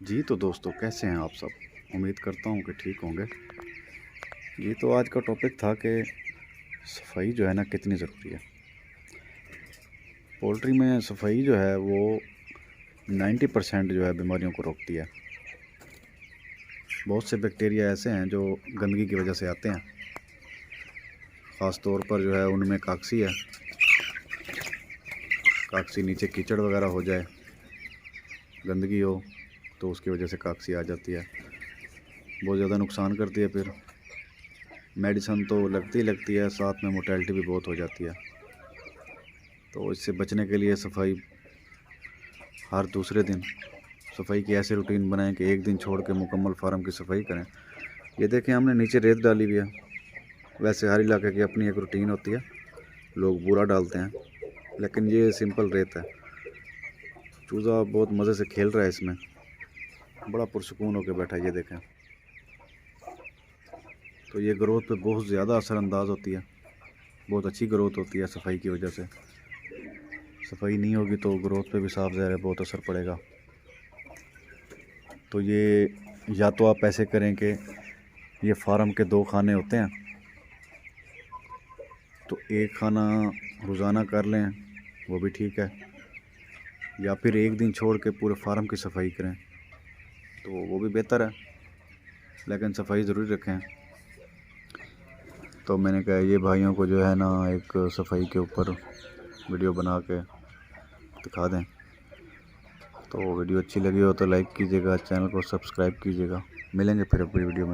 जी तो दोस्तों, कैसे हैं आप सब। उम्मीद करता हूँ कि ठीक होंगे। जी तो आज का टॉपिक था कि सफाई जो है ना कितनी ज़रूरी है। पोल्ट्री में सफाई जो है वो 90% जो है बीमारियों को रोकती है। बहुत से बैक्टीरिया ऐसे हैं जो गंदगी की वजह से आते हैं। ख़ास तौर पर जो है उनमें काकसी है। काकसी नीचे कीचड़ वगैरह हो जाए, गंदगी हो, तो उसकी वजह से काकसी आ जाती है। बहुत ज़्यादा नुकसान करती है। फिर मेडिसिन तो लगती है, साथ में मोर्टेलिटी भी बहुत हो जाती है। तो इससे बचने के लिए सफाई हर दूसरे दिन सफाई की ऐसे रूटीन बनाएं कि एक दिन छोड़ के मुकम्मल फार्म की सफाई करें। ये देखें, हमने नीचे रेत डाली हुई है। वैसे हर इलाके की अपनी एक रूटीन होती है, लोग बूरा डालते हैं, लेकिन ये सिंपल रेत है। चूज़ा बहुत मज़े से खेल रहा है इसमें, बड़ा पुरसुकून होकर बैठा है। ये देखें, तो ये ग्रोथ पे बहुत ज़्यादा असरअंदाज होती है। बहुत अच्छी ग्रोथ होती है सफाई की वजह से। सफाई नहीं होगी तो ग्रोथ पे भी साफ ज़ाहिर है बहुत असर पड़ेगा। तो ये या तो आप ऐसे करें कि ये फार्म के 2 खाने होते हैं, तो एक खाना रोज़ाना कर लें, वो भी ठीक है। या फिर एक दिन छोड़ के पूरे फार्म की सफाई करें, तो वो भी बेहतर है, लेकिन सफाई ज़रूरी रखें। तो मैंने कहा ये भाइयों को जो है ना एक सफाई के ऊपर वीडियो बना के दिखा दें। तो वीडियो अच्छी लगी हो तो लाइक कीजिएगा, चैनल को सब्सक्राइब कीजिएगा। मिलेंगे फिर अपनी वीडियो में।